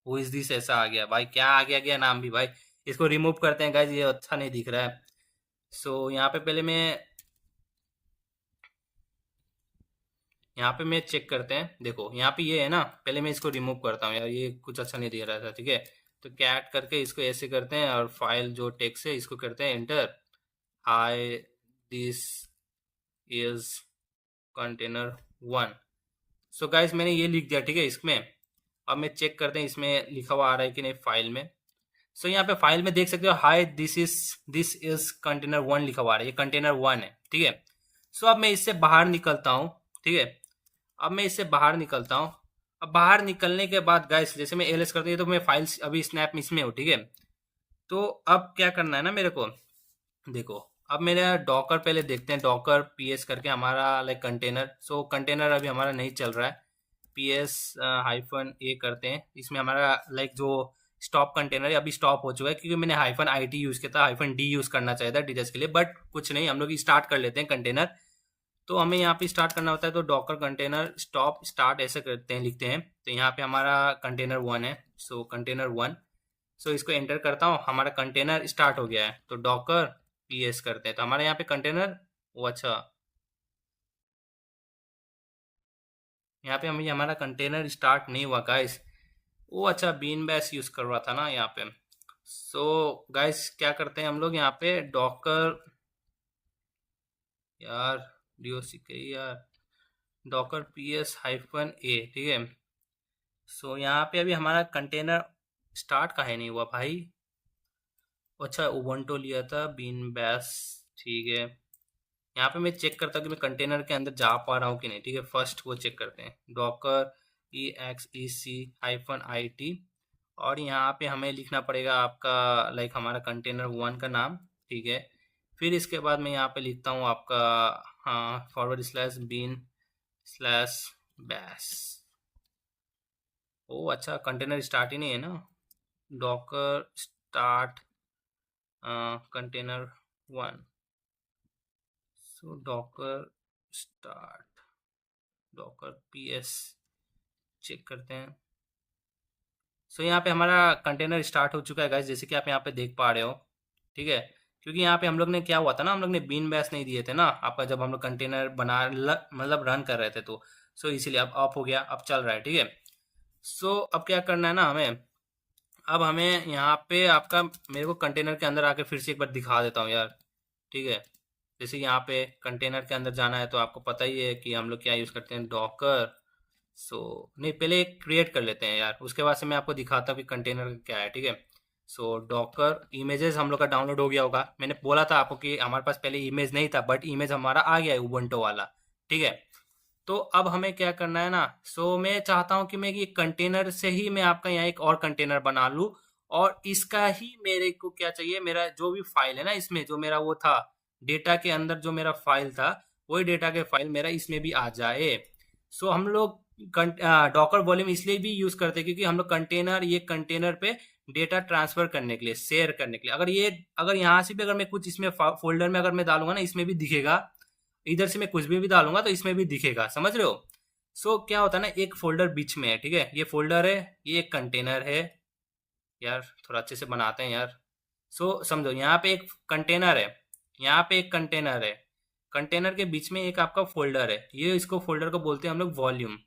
हु इज दिस ऐसा आ गया। भाई क्या आ गया, गया नाम भी भाई। इसको रिमूव करते हैं गाइस, ये अच्छा नहीं दिख रहा है। सो यहाँ पे पहले मैं, यहाँ पे मैं चेक करते हैं, देखो यहाँ पे ये है ना, पहले मैं इसको रिमूव करता हूँ यार, ये कुछ अच्छा नहीं दे रहा था, ठीक है। तो कैट करके इसको ऐसे करते हैं, और फाइल जो टेक्स्ट है इसको करते हैं enter, hi this is container one. So guys मैंने ये लिख दिया, ठीक है इसमें। अब मैं चेक करते हैं इसमें लिखा हुआ आ रहा है कि नहीं फाइल में। सो यहाँ पे फाइल में देख सकते हो, हाय दिस इज कंटेनर वन लिखा हुआ आ रहा है, ये कंटेनर वन है, ठीक है। सो अब मैं इससे बाहर निकलता हूँ, ठीक है। अब मैं इससे बाहर निकलता हूँ। अब बाहर निकलने के बाद गाइस, जैसे मैं एल एस करते हैं, तो मैं फाइल अभी स्नैप में इसमें हूँ, ठीक है। तो अब क्या करना है ना मेरे को, देखो अब मेरा डॉकर पहले देखते हैं, डॉकर पी एस करके हमारा लाइक कंटेनर। सो कंटेनर अभी हमारा नहीं चल रहा है, पी एस हाइफन ए करते हैं। इसमें हमारा लाइक जो स्टॉप कंटेनर है अभी स्टॉप हो चुका है, क्योंकि मैंने हाइफन आई टी यूज़ किया था, हाइफन डी यूज़ करना चाहिए था डीटेल्स के लिए, बट कुछ नहीं, हम लोग स्टार्ट कर लेते हैं कंटेनर। तो हमें यहाँ पे स्टार्ट करना होता है, तो डॉकर कंटेनर स्टॉप स्टार्ट ऐसे करते हैं, लिखते हैं। तो यहाँ पे हमारा कंटेनर वन है, सो कंटेनर वन। सो इसको एंटर करता हूँ, हमारा कंटेनर स्टार्ट हो गया है। तो डॉकर पी एस करते हैं, तो हमारे यहाँ पे कंटेनर, वो अच्छा, यहाँ पे हमें हमारा कंटेनर स्टार्ट नहीं हुआ गाइस। वो अच्छा बीन बैश यूज़ कर रहा था ना यहाँ पे। सो गाइस क्या करते हैं हम लोग यहाँ पे डॉकर, यार डी ओ सी के यार, डॉकर पी एस हाइफन ए, ठीक है। सो यहाँ पे अभी हमारा कंटेनर स्टार्ट का है नहीं हुआ भाई। अच्छा उबंटू लिया था बीन बैश, ठीक है। यहाँ पे मैं चेक करता हूँ कि मैं कंटेनर के अंदर जा पा रहा हूँ कि नहीं, ठीक है। फर्स्ट वो चेक करते हैं, docker E X E C hyphen I T, और यहाँ पे हमें लिखना पड़ेगा आपका लाइक हमारा कंटेनर वन का नाम, ठीक है। फिर इसके बाद मैं यहाँ पे लिखता हूँ आपका forward slash bin slash bash. ओ अच्छा, कंटेनर स्टार्ट ही नहीं है ना। Docker start container 1। So docker start docker PS check करते हैं। सो यहाँ पे हमारा कंटेनर स्टार्ट हो चुका है गाइस, जैसे कि आप यहाँ पे देख पा रहे हो। ठीक है, क्योंकि यहाँ पे हम लोग ने क्या हुआ था ना, हम लोग ने बीन बैश नहीं दिए थे ना आपका, जब हम लोग कंटेनर मतलब रन कर रहे थे तो। सो इसीलिए अब ऑफ हो गया, अब चल रहा है। ठीक है, सो अब क्या करना है ना हमें, अब हमें यहाँ पे आपका, मेरे को कंटेनर के अंदर आके फिर से एक बार दिखा देता हूँ यार। ठीक है, जैसे यहाँ पे कंटेनर के अंदर जाना है तो आपको पता ही है कि हम लोग क्या यूज़ करते हैं, डॉकर। सो नहीं, पहले एक क्रिएट कर लेते हैं यार, उसके बाद से मैं आपको दिखाता हूँ कि कंटेनर क्या है। ठीक है, सो डॉकर इमेजेस हम लोग का डाउनलोड हो गया होगा। मैंने बोला था आपको कि हमारे पास पहले इमेज नहीं था, बट इमेज हमारा आ गया है उबंटू वाला। ठीक है, तो अब हमें क्या करना है ना, सो मैं चाहता हूँ कि मैं ये कंटेनर से ही मैं आपका यहाँ एक और कंटेनर बना लूँ, और इसका ही मेरे को क्या चाहिए, मेरा जो भी फाइल है ना इसमें, जो मेरा वो था डेटा के अंदर, जो मेरा फाइल था वही डेटा के फाइल मेरा इसमें भी आ जाए। सो हम लोग डॉकर वॉल्यूम इसलिए भी यूज करते हैं क्योंकि हम लोग कंटेनर, ये कंटेनर पे डेटा ट्रांसफर करने के लिए, शेयर करने के लिए, अगर यहाँ से भी अगर मैं कुछ इसमें फोल्डर में अगर मैं डालूंगा ना, इसमें भी दिखेगा। इधर से मैं कुछ भी डालूंगा तो इसमें भी दिखेगा, समझ रहे हो। सो क्या होता है ना, एक फोल्डर बीच में है। ठीक है, ये फोल्डर है, ये एक कंटेनर है। यार थोड़ा अच्छे से बनाते हैं यार। सो समझो, यहाँ पे एक कंटेनर है, यहाँ पे एक कंटेनर है, कंटेनर के बीच में एक आपका फोल्डर है, ये इसको फोल्डर को बोलते हैं हम लोग वॉल्यूम।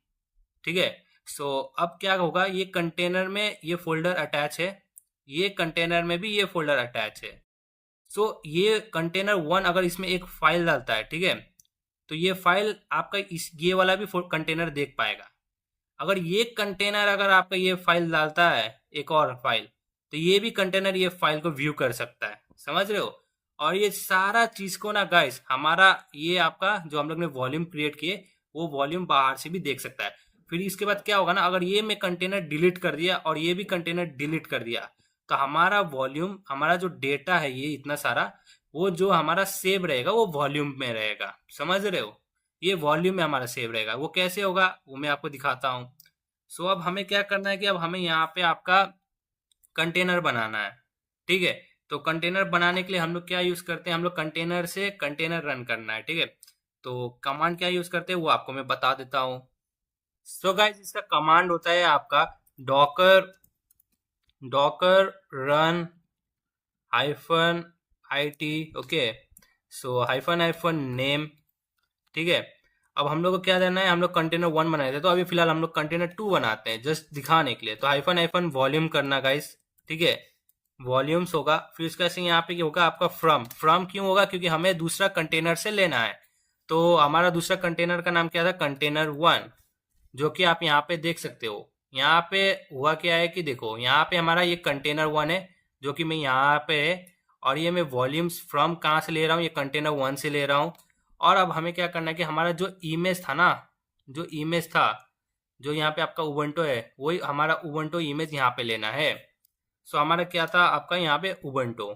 ठीक है, सो अब क्या होगा, ये कंटेनर में ये फोल्डर अटैच है, ये कंटेनर में भी ये फोल्डर अटैच है। सो ये कंटेनर 1 अगर इसमें एक फाइल डालता है, ठीक है, तो ये फाइल आपका इस ये वाला भी कंटेनर देख पाएगा। अगर ये कंटेनर अगर आपका ये फाइल डालता है, एक और फाइल, तो ये भी कंटेनर ये फाइल को व्यू कर सकता है, समझ रहे हो। और ये सारा चीज को ना गाइस, हमारा ये आपका जो हम लोग ने वॉल्यूम क्रिएट किए, वो वॉल्यूम बाहर से भी देख सकता है। फिर इसके बाद क्या होगा ना, अगर ये मैं कंटेनर डिलीट कर दिया और ये भी कंटेनर डिलीट कर दिया, तो हमारा वॉल्यूम, हमारा जो डेटा है ये इतना सारा, वो जो हमारा सेव रहेगा वो वॉल्यूम में रहेगा, समझ रहे हो। ये वॉल्यूम में हमारा सेव रहेगा। वो कैसे होगा वो मैं आपको दिखाता हूँ। सो अब हमें क्या करना है कि अब हमें यहाँ पे आपका कंटेनर बनाना है। ठीक है, तो कंटेनर बनाने के लिए हम लोग क्या यूज करते हैं, हम लोग कंटेनर से कंटेनर रन करना है। ठीक है, तो कमांड क्या यूज करते हैं वो आपको मैं बता देता हूँ। सो गाइस, इसका कमांड होता है आपका Docker Docker run hyphen IT। Okay, so hyphen hyphen name. ठीक है, अब हम लोग को क्या देना है, हम लोग कंटेनर 1 बनाए थे, तो अभी फिलहाल हम लोग कंटेनर 2 बनाते हैं जस्ट दिखाने के लिए। तो हाइफन हाइफन वॉल्यूम करना गाइस। ठीक है, वॉल्यूम्स होगा, फिर उसका से यहाँ पे होगा आपका फ्रॉम। फ्रॉम क्यों होगा, क्योंकि हमें दूसरा कंटेनर से लेना है। तो हमारा दूसरा कंटेनर का नाम क्या था, कंटेनर 1, जो कि आप यहाँ पे देख सकते हो। यहाँ पे हुआ क्या है कि देखो, यहाँ पे हमारा ये कंटेनर 1 है, जो कि मैं यहाँ पे है, और ये मैं वॉल्यूम्स फ्रॉम कहाँ से ले रहा हूँ, ये कंटेनर 1 से ले रहा हूँ। और अब हमें क्या करना है कि हमारा जो इमेज था ना, जो इमेज था, जो यहाँ पे आपका उबंटो है, वही हमारा उबंटो इमेज यहाँ पे लेना है। सो हमारा क्या था आपका यहाँ पे उबंटो।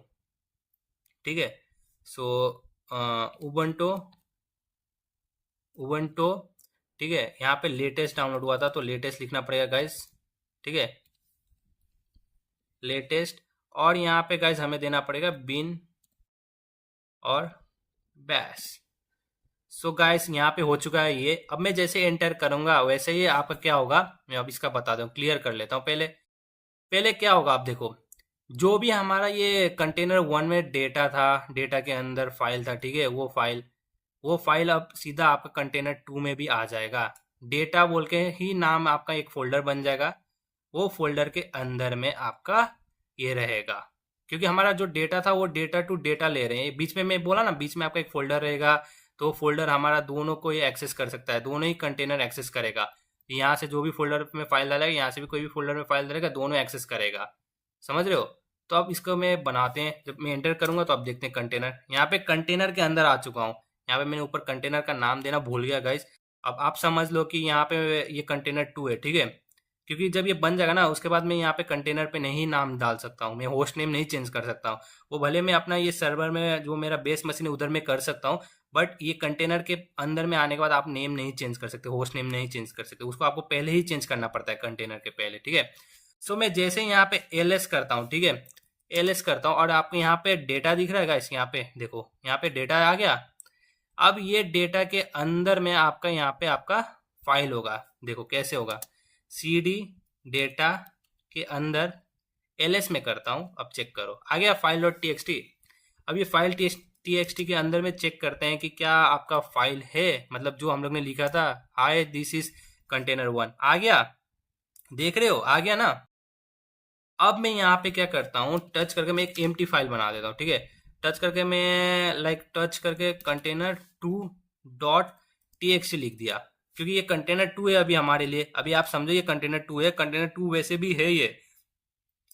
ठीक है, सो उबंटो उबंटो। ठीक है, यहाँ पे लेटेस्ट डाउनलोड हुआ था तो लेटेस्ट लिखना पड़ेगा गाइस। ठीक है, लेटेस्ट। और यहाँ पे गाइस हमें देना पड़ेगा बिन और बैश। सो गाइस यहाँ पे हो चुका है ये। अब मैं जैसे एंटर करूंगा वैसे ही आपका क्या होगा, मैं अब इसका बता दूं, क्लियर कर लेता हूँ पहले। पहले क्या होगा, आप देखो, जो भी हमारा ये कंटेनर 1 में डेटा था, डेटा के अंदर फाइल था, ठीक है, वो फाइल अब सीधा आपका कंटेनर 2 में भी आ जाएगा। डेटा बोल के ही नाम आपका एक फोल्डर बन जाएगा, वो फोल्डर के अंदर में आपका ये रहेगा। क्योंकि हमारा जो डेटा था वो डेटा टू डेटा ले रहे हैं, बीच में मैं बोला ना, बीच में आपका एक फोल्डर रहेगा, तो फोल्डर हमारा दोनों को ये एक्सेस कर सकता है, दोनों ही कंटेनर एक्सेस करेगा। यहाँ से जो भी फोल्डर में फाइल डालेगा, यहाँ से भी कोई भी फोल्डर में फाइल डालेगा, दोनों एक्सेस करेगा, समझ रहे हो। तो अब इसको मैं बनाते हैं, जब मैं एंटर करूंगा तो अब देखते हैं कंटेनर। यहाँ पे कंटेनर के अंदर आ चुका हूँ। यहाँ पे मैंने ऊपर कंटेनर का नाम देना भूल गया गाइस। अब आप समझ लो कि यहाँ पे ये कंटेनर 2 है, ठीक है। क्योंकि जब ये बन जाएगा ना उसके बाद मैं यहाँ पे कंटेनर पे नहीं नाम डाल सकता हूँ, मैं होस्ट नेम नहीं चेंज कर सकता हूँ। वो भले मैं अपना ये सर्वर में जो मेरा बेस मशीन है उधर में कर सकता हूँ, बट ये कंटेनर के अंदर में आने के बाद आप नेम नहीं चेंज कर सकते, होस्ट नेम नहीं चेंज कर सकते, उसको आपको पहले ही चेंज करना पड़ता है कंटेनर के पहले, ठीक है। सो मैं जैसे यहाँ पे एल करता हूँ, ठीक है, एल करता हूँ और आपको यहाँ पे डेटा दिख रहा है गाइस, यहाँ पे देखो, यहाँ पे डेटा आ गया। अब ये डेटा के अंदर में आपका यहाँ पे आपका फाइल होगा, देखो कैसे होगा, सी डी डेटा के अंदर एलएस में करता हूँ। अब चेक करो आ गया file dot T X T. अब ये फाइल टी एक्स टी के अंदर में चेक करते हैं कि क्या आपका फाइल है, मतलब जो हम लोग ने लिखा था, hi this is container one, आ गया, देख रहे हो आ गया ना। अब मैं यहाँ पे क्या करता हूँ, टच करके मैं एक एम्प्टी फाइल बना देता हूँ, ठीक है। टच करके मैं टच करके container two dot T x लिख दिया, क्योंकि ये कंटेनर टू है अभी हमारे लिए, अभी आप समझो ये कंटेनर टू है, कंटेनर टू वैसे भी है ये,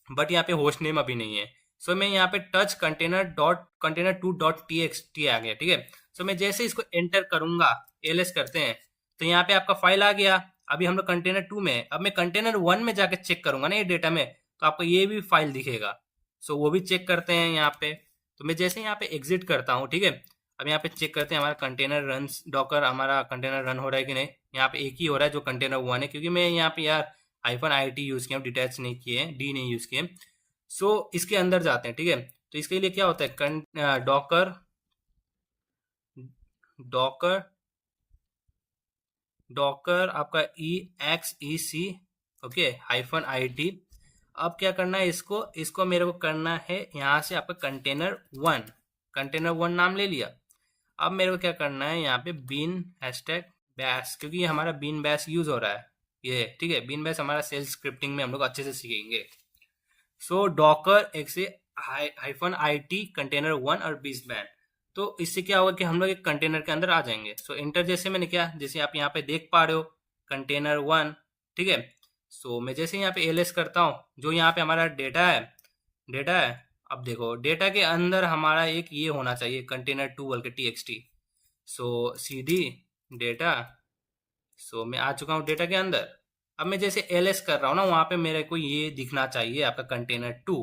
बट यहाँ पे होस्ट नेम अभी नहीं है। सो मैं यहाँ पे touch container two dot T X T आ गया, ठीक है। सो मैं जैसे इसको एंटर करूंगा, एल करते हैं, तो यहाँ पे आपका फाइल आ गया। अभी हम लोग कंटेनर टू में है, अब मैं कंटेनर वन में जाके चेक करूंगा ना ये डेटा में, तो आपको ये भी फाइल दिखेगा। सो वो भी चेक करते हैं यहाँ पे। तो मैं जैसे यहाँ पे एग्जिट करता हूँ, ठीक है। अब यहाँ पे चेक करते हैं हमारा कंटेनर रन डॉकर, हमारा कंटेनर रन हो रहा है कि नहीं। यहाँ पे एक ही हो रहा है जो कंटेनर वन है, क्योंकि मैं यहाँ पे यार हाइफन आई टी यूज़ किया हूँ, डिटैच नहीं किए, डी नहीं यूज़ किए। सो इसके अंदर जाते हैं, ठीक है। तो इसके लिए क्या होता है, डॉकर डॉकर डॉकर आपका E X E C, okay, hyphen I T. अब क्या करना है, इसको इसको मेरे को करना है यहाँ से आपका कंटेनर वन नाम ले लिया। अब मेरे को क्या करना है, यहाँ पे बीन हैशटैग बैश, क्योंकि ये हमारा बीन बैश यूज हो रहा है ये, ठीक है। बीन बैश हमारा सेल्स स्क्रिप्टिंग में हम लोग अच्छे से सीखेंगे। सो डॉकर एक से hyphen I T container one और बीस बैन, तो इससे क्या होगा कि हम लोग एक कंटेनर के अंदर आ जाएंगे। सो इंटर जैसे मैंने किया, जैसे आप यहाँ पे देख पा रहे हो कंटेनर वन, ठीक है। सो मैं जैसे यहाँ पे एल करता हूँ, जो यहाँ पे हमारा डेटा है। अब देखो डेटा के अंदर हमारा एक ये होना चाहिए कंटेनर टू बल्कि टी एक्स टी। सो सी डी डेटा, सो मैं आ चुका हूँ डेटा के अंदर। अब मैं जैसे एल कर रहा हूँ ना, वहाँ पे मेरे को ये दिखना चाहिए आपका कंटेनर टू,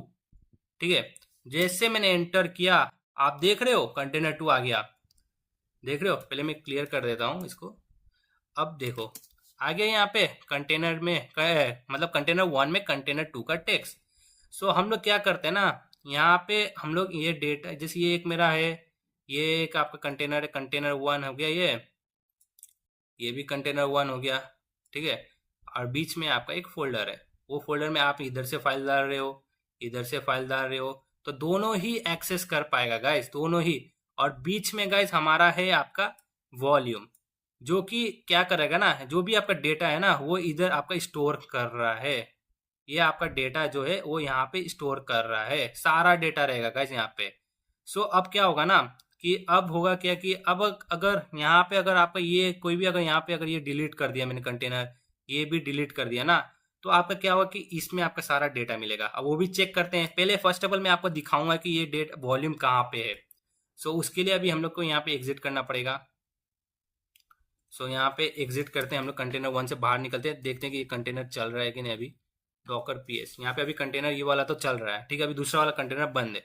ठीक है। जैसे मैंने एंटर किया, आप देख रहे हो कंटेनर टू आ गया, देख रहे हो। पहले मैं क्लियर कर देता हूँ इसको। अब देखो आ गया यहाँ पे कंटेनर में मतलब कंटेनर वन में कंटेनर टू का टेक्स्ट। सो हम लोग क्या करते हैं ना, यहाँ पे हम लोग ये डेटा, जैसे ये एक मेरा है, ये एक आपका कंटेनर है, कंटेनर वन हो गया, ये भी कंटेनर वन हो गया, ठीक है। और बीच में आपका एक फोल्डर है, वो फोल्डर में आप इधर से फाइल डाल रहे हो, इधर से फाइल डाल रहे हो, तो दोनों ही एक्सेस कर पाएगा गाइस, दोनों ही। और बीच में गाइस हमारा है आपका वॉल्यूम, जो कि क्या करेगा ना, जो भी आपका डेटा है ना वो इधर आपका स्टोर कर रहा है। ये आपका डेटा जो है वो यहाँ पे स्टोर कर रहा है, सारा डेटा रहेगा गाइस यहाँ पे। सो अब क्या होगा ना कि अब होगा क्या कि अब अगर यहाँ पे अगर आपका ये कोई भी अगर यहाँ पे अगर ये डिलीट कर दिया मैंने कंटेनर, ये भी डिलीट कर दिया ना, तो आपका क्या होगा कि इसमें आपका सारा डेटा मिलेगा। अब वो भी चेक करते हैं, पहले फर्स्ट ऑफ ऑल मैं आपको दिखाऊंगा कि ये डेट वॉल्यूम कहाँ पे है। सो उसके लिए अभी हम लोग को यहाँ पे एग्जिट करना पड़ेगा। सो यहाँ पे एग्जिट करते हैं हम लोग, कंटेनर वन से बाहर निकलते हैं, देखते हैं कि ये कंटेनर चल रहा है कि नहीं। अभी डॉकर पीएस यहाँ पे अभी कंटेनर ये वाला तो चल रहा है, ठीक है। अभी दूसरा वाला कंटेनर बंद है,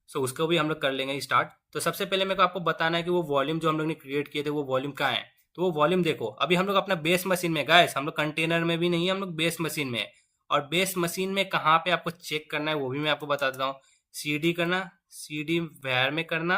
सो उसको भी हम लोग कर लेंगे स्टार्ट। तो सबसे पहले मेरे को आपको बताना है कि वो वॉल्यूम जो हम लोग ने क्रिएट किए थे वो वॉल्यूम कहाँ है। तो वो वॉल्यूम देखो, अभी हम लोग अपना बेस मशीन में गाइस, हम लोग कंटेनर में भी नहीं है, हम लोग बेस मशीन में है। और बेस मशीन में कहाँ पे आपको चेक करना है वो भी मैं आपको बता देता हूँ। सी डी करना, सी डी वैर में करना,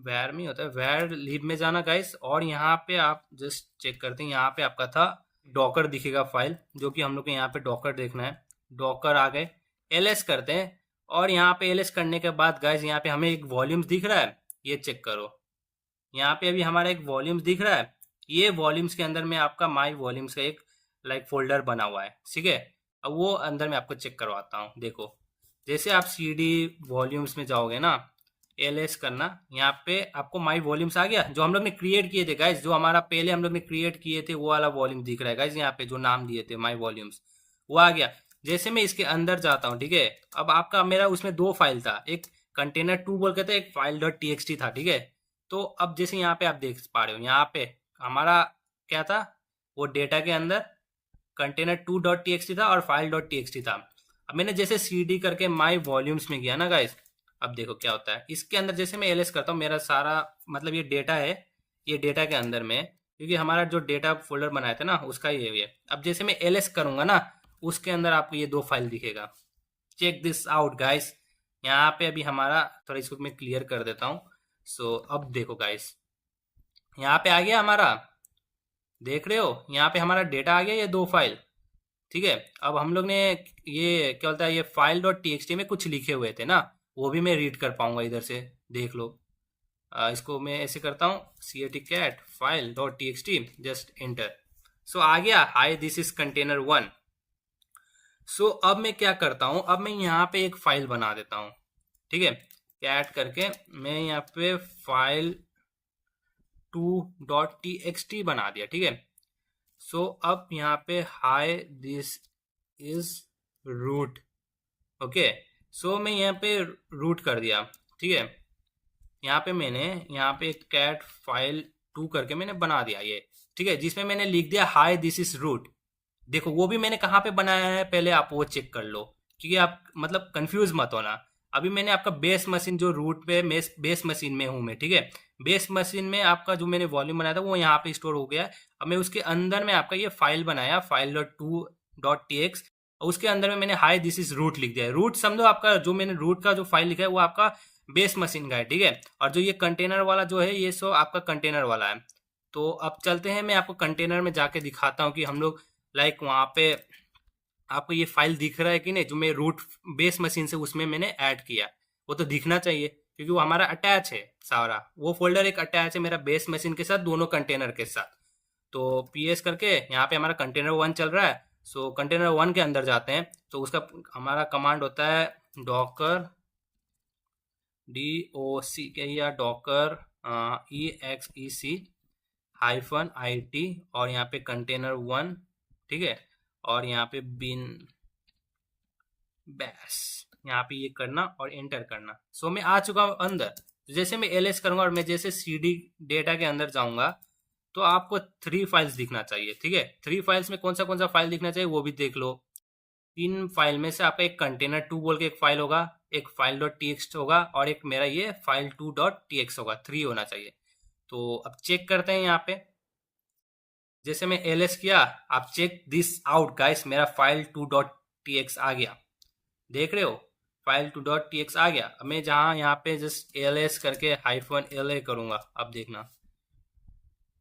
वैर में होता है, वैर लिब में जाना गाइस। और यहाँ पे आप जस्ट चेक करते हैं, यहाँ पे आपका था डॉकर दिखेगा फाइल, जो कि हम लोग को यहाँ पे डॉकर देखना है। डॉकर आ गए, एल करते हैं। और यहाँ पे एल करने के बाद गाइस यहाँ पे हमें एक वॉल्यूम्स दिख रहा है, ये चेक करो। यहाँ पे अभी हमारा एक वॉल्यूम्स दिख रहा है, ये वॉल्यूम्स के अंदर में आपका माई वॉल्यूम्स का एक फोल्डर बना हुआ है, ठीक है। अब वो अंदर मैं आपको चेक करवाता हूँ। देखो जैसे आप सी डी वॉल्यूम्स में जाओगे ना, एल करना, यहाँ पे आपको माई वॉल्यूम्स आ गया, जो हम लोग ने क्रिएट किए थे गाइज, जो हमारा पहले हम लोग ने क्रिएट किए थे वो वाला वॉल्यूम दिख रहा है गाइज, यहाँ पे जो नाम दिए थे माई वॉल्यूम्स, वो आ गया। जैसे मैं इसके अंदर जाता हूँ, ठीक है। अब आपका मेरा उसमें दो फाइल था, एक कंटेनर टू बोल के था, एक file dot T X T था, ठीक है। तो अब जैसे यहाँ पे आप देख पा रहे हो, यहाँ पे हमारा क्या था, वो डेटा के अंदर कंटेनर 2.txt था और file.txt था। अब मैंने जैसे cd करके माई वॉल्यूम्स में गया ना गाइस, अब देखो क्या होता है इसके अंदर। जैसे मैं ls करता हूँ, मेरा सारा मतलब ये डेटा है, ये डेटा के अंदर में, क्योंकि हमारा जो डेटा फोल्डर बनाया था ना उसका ये। अब जैसे मैं ls करूंगा ना, उसके अंदर आपको ये 2 फाइल दिखेगा। Check this out guys. यहाँ पे अभी हमारा, थोड़ा इसको मैं क्लियर कर देता हूँ। सो अब देखो गाइस, यहाँ पे आ गया हमारा, देख रहे हो यहाँ पे हमारा डेटा आ गया, ये 2 फाइल। ठीक है, अब हम लोग ने ये क्या बोलता है, ये file dot T X T में कुछ लिखे हुए थे ना, वो भी मैं रीड कर पाऊंगा इधर से, देख लो। इसको मैं ऐसे करता हूँ, C A T cat file dot T X T, just enter. So आ गया, hi this is container 1। So अब मैं क्या करता हूँ, अब मैं यहाँ पे एक फाइल बना देता हूँ। ठीक है, कैट करके मैं यहाँ पे फाइल 2.txt बना दिया। ठीक है, सो अब यहाँ पे hi this is root. Okay, so मैं यहाँ पे रूट कर दिया। ठीक है, यहाँ पे मैंने यहाँ पे एक कैट फाइल 2 करके मैंने बना दिया ये। ठीक है, जिसमें मैंने लिख दिया हाई दिस इज रूट। देखो वो भी मैंने कहाँ पे बनाया है, पहले आप वो चेक कर लो, क्योंकि आप मतलब कंफ्यूज मत होना। अभी मैंने आपका बेस मशीन जो रूट पे बेस मशीन में हूँ मैं। ठीक है, बेस मशीन में आपका जो मैंने वॉल्यूम बनाया था वो यहाँ पे स्टोर हो गया है। अब मैं उसके अंदर में आपका ये फाइल बनाया, file dot to dot T x, और उसके अंदर में मैंने हाई दिस इज रूट लिख दिया है। रूट समझो आपका, जो मैंने रूट का जो फाइल लिखा है वो आपका बेस मशीन का है। ठीक है, और जो ये कंटेनर वाला जो है ये सो आपका कंटेनर वाला है। तो अब चलते हैं, मैं आपको कंटेनर में जाके दिखाता हूँ कि हम लोग लाइक वहाँ पे आपको ये फाइल दिख रहा है कि नहीं, जो मैं रूट बेस मशीन से उसमें मैंने ऐड किया, वो तो दिखना चाहिए क्योंकि वो हमारा अटैच है सारा। वो फोल्डर एक अटैच है मेरा बेस मशीन के साथ, दोनों कंटेनर के साथ। तो पीएस करके यहाँ पे हमारा कंटेनर 1 चल रहा है। सो कंटेनर 1 के अंदर जाते हैं, तो उसका हमारा कमांड होता है डॉकर DOC के, या डॉकर EXEC -IT, और यहाँ पे कंटेनर 1। ठीक है, और यहाँ पे बिन बैस, यहाँ पे ये करना और एंटर करना। सो मैं आ चुका हूँ अंदर। जैसे मैं एलएस करूंगा और मैं जैसे सीडी डेटा के अंदर जाऊंगा, तो आपको 3 फाइल्स दिखना चाहिए। ठीक है, 3 फाइल्स में कौन सा फाइल दिखना चाहिए वो भी देख लो। 3 फाइल में से आपका एक कंटेनर 2 बोल के एक फाइल होगा, एक फाइल डॉट टी एक्स होगा, और एक मेरा ये फाइल 2.txt होगा। 3 होना चाहिए। तो अब चेक करते हैं यहाँ पे। जैसे मैं एलएस किया, आप चेक दिस आउट गाइस, मेरा फाइल 2.txt आ गया, देख रहे हो, फाइल 2.txt आ गया। अब मैं जहाँ यहाँ पे जस्ट एलएस करके -LA करूंगा, अब देखना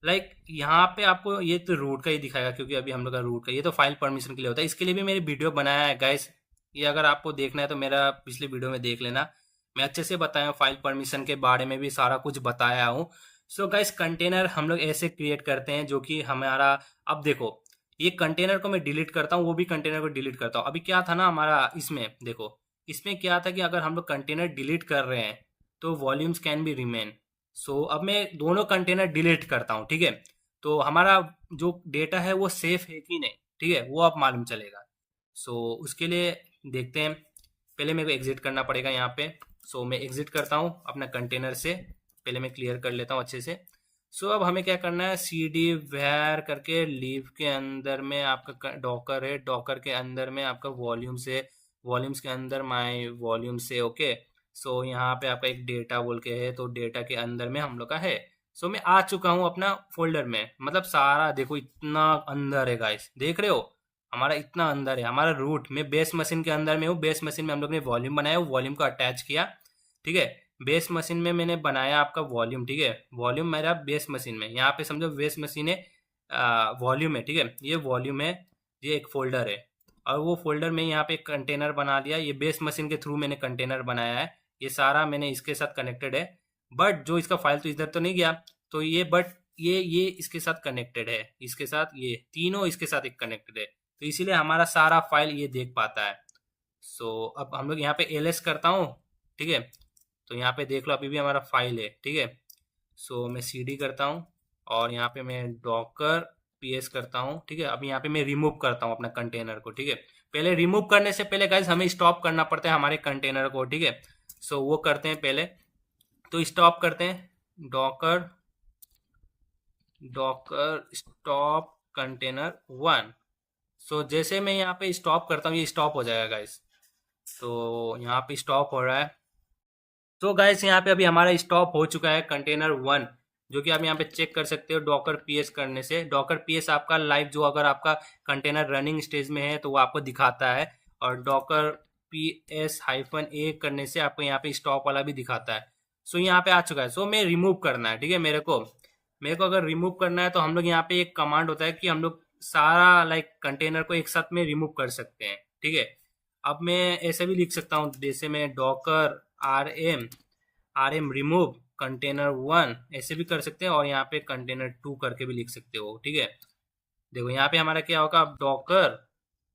लाइक यहाँ पे आपको ये तो रूट का ही दिखाएगा, क्योंकि अभी हम लोग का रूट का ये तो फाइल परमिशन के लिए होता है। इसके लिए भी मेरी वीडियो बनाया है गाइस, ये अगर आपको देखना है तो मेरा पिछले वीडियो में देख लेना, मैं अच्छे से बताया हूँ, फाइल परमिशन के बारे में भी सारा कुछ बताया हूँ। सो गाइस, कंटेनर हम लोग ऐसे क्रिएट करते हैं जो कि हमारा, अब देखो ये कंटेनर को मैं डिलीट करता हूँ, वो भी कंटेनर को डिलीट करता हूँ। अभी क्या था ना हमारा, इसमें देखो, इसमें क्या था कि अगर हम लोग कंटेनर डिलीट कर रहे हैं तो वॉल्यूम्स कैन बी रिमेन। सो अब मैं दोनों कंटेनर डिलीट करता हूँ। ठीक है, तो हमारा जो डेटा है वो सेफ है कि नहीं, ठीक है, वो अब मालूम चलेगा। सो उसके लिए देखते हैं, पहले मेरे को एग्जिट करना पड़ेगा यहाँ पे। सो मैं एग्जिट करता हूँ अपना कंटेनर से, पहले मैं क्लियर कर लेता हूँ अच्छे से। सो अब हमें क्या करना है, सी डी वेयर करके लीव के अंदर में आपका डॉकर है, डॉकर के अंदर में आपका वॉल्यूम्स है, वॉल्यूम्स के अंदर माई वॉल्यूम से। ओके, सो यहाँ पे आपका एक डेटा बोल के है, तो डेटा के अंदर में हम लोग का है। सो मैं आ चुका हूँ अपना फोल्डर में, मतलब सारा देखो इतना अंदर है गाइस, देख रहे हो हमारा इतना अंदर है। हमारा रूट में बेस मशीन के अंदर में हूँ, बेस मशीन में हम लोग ने वॉल्यूम बनाया, वॉल्यूम को अटैच किया। ठीक है, बेस मशीन में मैंने बनाया आपका वॉल्यूम। ठीक है, वॉल्यूम मेरा बेस मशीन में, यहाँ पे समझो बेस मशीन है, वॉल्यूम है। ठीक है, ये वॉल्यूम है, ये एक फोल्डर है, और वो फोल्डर में यहाँ पे एक कंटेनर बना लिया, ये बेस मशीन के थ्रू मैंने कंटेनर बनाया है, ये सारा मैंने इसके साथ कनेक्टेड है। बट जो इसका फाइल तो इधर तो नहीं गया, तो ये बट ये इसके साथ कनेक्टेड है, इसके साथ ये तीनों इसके साथ एक कनेक्टेड है, तो इसीलिए हमारा सारा फाइल ये देख पाता है। सो अब हम लोग यहाँ पे एलएस करता हूँ। ठीक है, तो यहाँ पे देख लो अभी भी हमारा फाइल है। ठीक है, सो मैं सीडी करता हूँ और यहाँ पे मैं डॉकर पीएस करता हूँ। ठीक है, अब यहाँ पे मैं रिमूव करता हूँ अपना कंटेनर को। ठीक है, पहले रिमूव करने से पहले गाइस हमें स्टॉप करना पड़ता है हमारे कंटेनर को। ठीक है, सो वो करते हैं पहले, तो स्टॉप करते हैं, डॉकर डॉकर स्टॉप कंटेनर 1। सो जैसे मैं यहाँ पे स्टॉप करता हूँ, ये स्टॉप हो जाएगा गाइस। तो यहाँ पे स्टॉप हो रहा है। तो गाइस यहाँ पे अभी हमारा स्टॉप हो चुका है कंटेनर 1, जो कि आप यहाँ पे चेक कर सकते हो डॉकर पीएस करने से। डॉकर पीएस आपका लाइव, जो अगर आपका कंटेनर रनिंग स्टेज में है तो वो आपको दिखाता है, और डॉकर PS-A करने से आपको यहाँ पे स्टॉप वाला भी दिखाता है। सो यहाँ पे आ चुका है। सो मैं रिमूव करना है, ठीक है। मेरे को अगर रिमूव करना है तो हम लोग यहाँ पे एक कमांड होता है कि हम लोग सारा लाइक कंटेनर को एक साथ में रिमूव कर सकते हैं, ठीक है। अब मैं ऐसे भी लिख सकता हूँ, जैसे मैं docker R M remove container 1 ऐसे भी कर सकते हैं, और यहाँ पे कंटेनर 2 करके भी लिख सकते हो, ठीक है। देखो यहाँ पे हमारा क्या होगा, डॉकर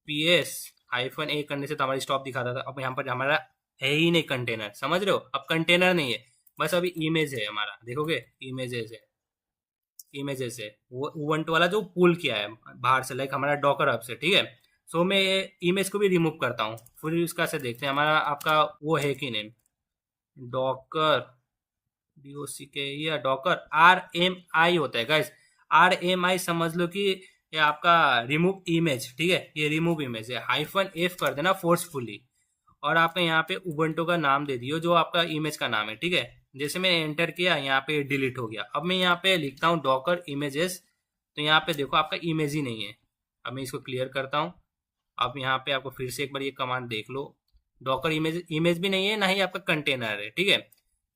PS-A करने से तो हमारी स्टॉप दिखाता था। अब यहाँ पर हमारा है ही नहीं कंटेनर, समझ रहे हो। अब कंटेनर नहीं है, बस अभी इमेज है हमारा। देखोगे इमेजेस है वो उबंटू वाला जो पुल किया है बाहर से, लाइक हमारा डॉकर हब से, ठीक है। सो मैं इमेज को भी रिमूव करता हूँ, फिर उसका से देखते हैं हमारा आपका वो है कि नहीं। डॉकर DOCK या डॉकर RMI होता है गाइस। RMI समझ लो कि ये आपका रिमूव इमेज, ठीक है। ये रिमूव इमेज है, -F कर देना फोर्सफुली, और आपने यहाँ पे उबंटू का नाम दे दियो जो आपका इमेज का नाम है, ठीक है। जैसे मैंने एंटर किया, यहाँ पे डिलीट हो गया। अब मैं यहाँ पे लिखता हूँ डॉकर इमेजेस, तो यहाँ पे देखो आपका इमेज ही नहीं है। अब मैं इसको क्लियर करता हूँ। अब यहाँ पे आपको फिर से एक बार ये कमांड देख लो, डॉकर इमेज भी नहीं है, ना ही आपका कंटेनर है, ठीक है।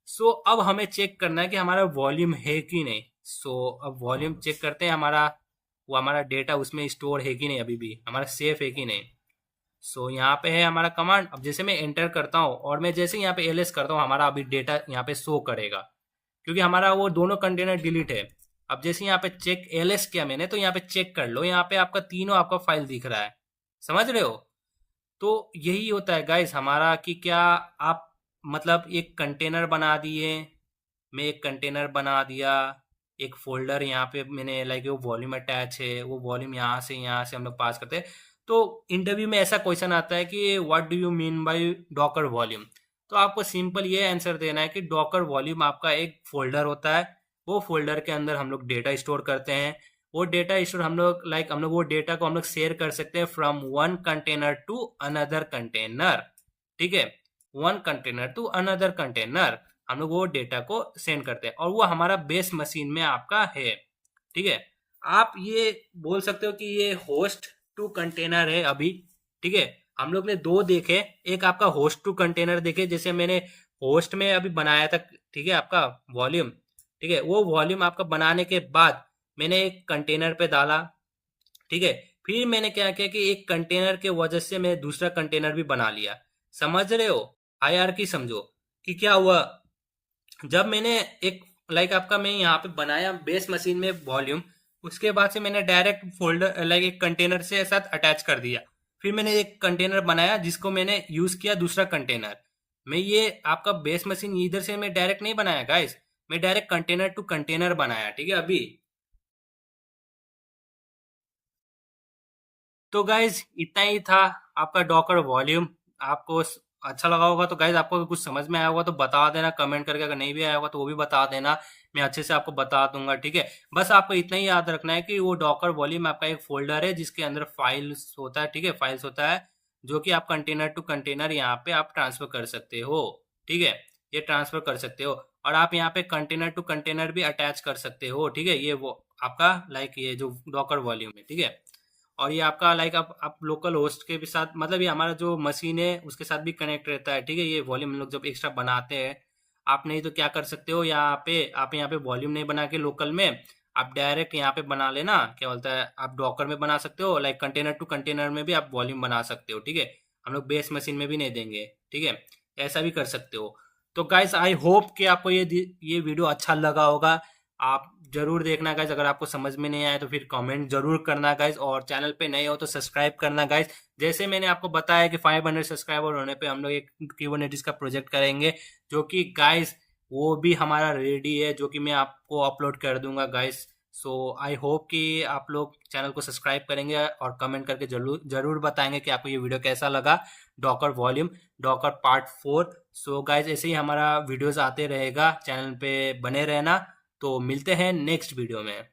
सो अब हमें चेक करना है कि हमारा वॉल्यूम है कि नहीं। सो अब वॉल्यूम चेक करते हैं, हमारा डेटा उसमें स्टोर है कि नहीं, अभी भी हमारा सेफ है कि नहीं। सो यहाँ पे है हमारा कमांड। अब जैसे मैं एंटर करता हूँ और मैं जैसे यहाँ पे एलएस करता हूँ, हमारा अभी डेटा यहाँ पे शो करेगा, क्योंकि हमारा वो दोनों कंटेनर डिलीट है। अब जैसे यहाँ पे चेक एलएस किया मैंने, तो यहाँ पे चेक कर लो, यहाँ पे आपका तीनों आपका फाइल दिख रहा है, समझ रहे हो। तो यही होता है गाइस हमारा, कि क्या आप मतलब एक कंटेनर बना दिए, मैं एक कंटेनर बना दिया, एक फोल्डर यहाँ पे मैंने लाइक वो वॉल्यूम अटैच है, वो वॉल्यूम यहाँ से हम लोग पास करते हैं। तो इंटरव्यू में ऐसा क्वेश्चन आता है कि what do you mean by Docker volume. तो आपको सिंपल ये आंसर देना है कि डॉकर वॉल्यूम आपका एक फोल्डर होता है, वो फोल्डर के अंदर हम लोग डेटा स्टोर करते हैं। वो डेटा स्टोर हम लोग वो डेटा को हम लोग शेयर कर सकते हैं from one container to another container, ठीक है। One container to another container हम लोग वो डेटा को सेंड करते हैं, और वो हमारा बेस मशीन में आपका है, ठीक है। आप ये बोल सकते हो कि ये होस्ट टू कंटेनर है अभी, ठीक है। हम लोग ने दो देखे, एक आपका होस्ट टू कंटेनर देखे, जैसे मैंने होस्ट में अभी बनाया था, ठीक है, आपका वॉल्यूम, ठीक है। वो वॉल्यूम आपका बनाने के बाद मैंने एक कंटेनर पे डाला, ठीक है। फिर मैंने क्या किया कि एक कंटेनर के वजह से मैं दूसरा कंटेनर भी बना लिया, समझ रहे हो। हायरार्की समझो कि क्या हुआ। जब मैंने एक लाइक आपका मैं यहाँ पे बनाया बेस मशीन में वॉल्यूम, उसके बाद से मैंने डायरेक्ट फोल्डर लाइक एक कंटेनर से साथ अटैच कर दिया। फिर मैंने एक कंटेनर बनाया जिसको मैंने यूज किया दूसरा कंटेनर। मैं ये आपका बेस मशीन इधर से मैं डायरेक्ट नहीं बनाया गाइस, मैं डायरेक्ट कंटेनर टू कंटेनर बनाया, ठीक है अभी। तो गाइज इतना ही था आपका डॉकर वॉल्यूम। आपको अच्छा लगा होगा तो गाइज, आपको अगर कुछ समझ में आया होगा तो बता देना कमेंट करके, अगर नहीं भी आया होगा तो वो भी बता देना, मैं अच्छे से आपको बता दूंगा, ठीक है। बस आपको इतना ही याद रखना है कि वो डॉकर वॉल्यूम आपका एक फोल्डर है जिसके अंदर फाइल्स होता है, ठीक है, फाइल्स होता है, जो कि आप कंटेनर टू कंटेनर यहाँ पे आप ट्रांसफर कर सकते हो, ठीक है। ये ट्रांसफर कर सकते हो, और आप यहाँ पे कंटेनर टू कंटेनर भी अटैच कर सकते हो, ठीक है। ये वो आपका लाइक ये जो डॉकर वॉल्यूम है, ठीक है। और ये आपका लाइक आप लोकल होस्ट के भी साथ, मतलब ये हमारा जो मशीन है उसके साथ भी कनेक्ट रहता है, ठीक है। ये वॉल्यूम हम लोग जब एक्स्ट्रा बनाते हैं, आप नहीं तो क्या कर सकते हो, आप यहाँ पे वॉल्यूम नहीं बना के लोकल में आप डायरेक्ट यहाँ पे बना लेना, क्या बोलता है, आप डॉकर में बना सकते हो, लाइक कंटेनर टू कंटेनर में भी आप वॉल्यूम बना सकते हो, ठीक है। हम लोग बेस मशीन में भी नहीं देंगे, ठीक है, ऐसा भी कर सकते हो। तो गाइस आई होप कि आपको ये वीडियो अच्छा लगा होगा। आप जरूर देखना गाइज, अगर आपको समझ में नहीं आया तो फिर कमेंट जरूर करना गाइज, और चैनल पे नए हो तो सब्सक्राइब करना गाइज। जैसे मैंने आपको बताया कि 500 सब्सक्राइबर होने पे हम लोग एक क्यूबरनेटिस का प्रोजेक्ट करेंगे, जो कि गाइज वो भी हमारा रेडी है, जो कि मैं आपको अपलोड कर दूंगा गाइज। सो आई होप कि आप लोग चैनल को सब्सक्राइब करेंगे और कमेंट करके जरूर जरूर बताएंगे कि आपको ये वीडियो कैसा लगा, Docker volume Docker part 4। So guys ऐसे ही हमारा वीडियोस आते रहेगा, चैनल पे बने रहना। तो मिलते हैं नेक्स्ट वीडियो में।